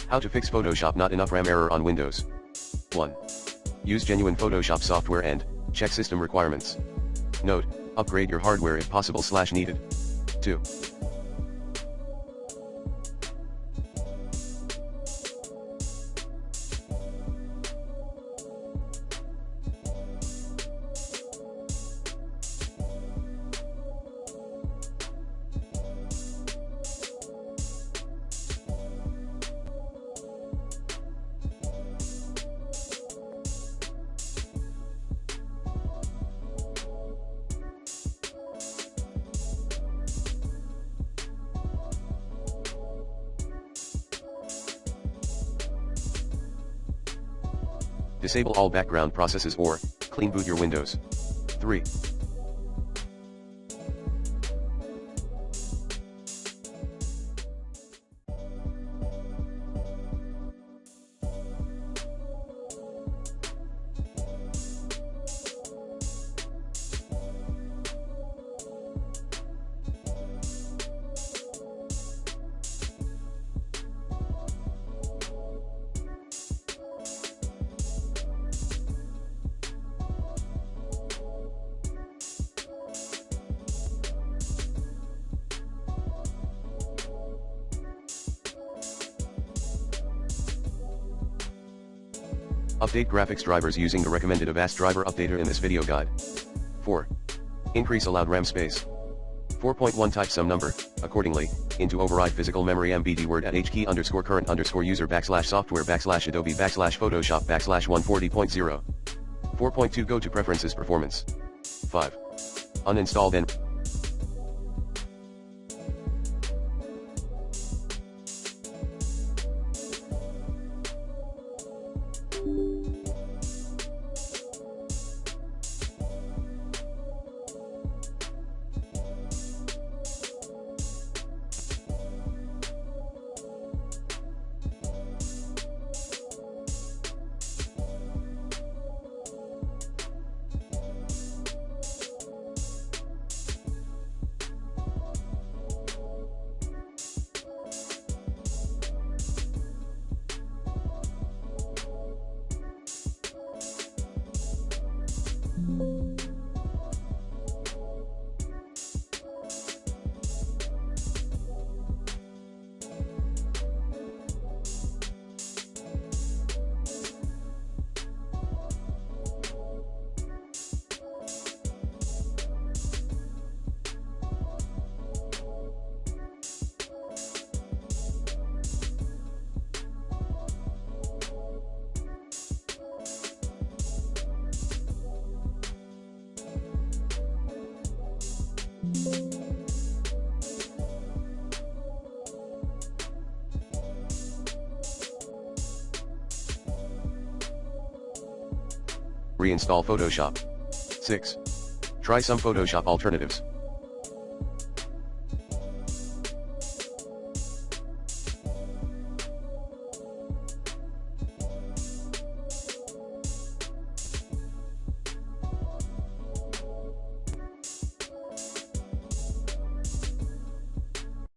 How to fix Photoshop not enough RAM error on Windows. 1. Use genuine Photoshop software and check system requirements. Note, upgrade your hardware if possible / needed. 2. Disable all background processes or clean boot your Windows. 3. Update graphics drivers using the recommended Avast driver updater in this video guide. 4. Increase allowed RAM space. 4.1 Type some number, accordingly, into override physical memory MBD word at HKey_current_user /software/adobe/photoshop /140.0. 4.2 Go to preferences performance. 5. Uninstall then. Reinstall Photoshop. 6. Try some Photoshop alternatives.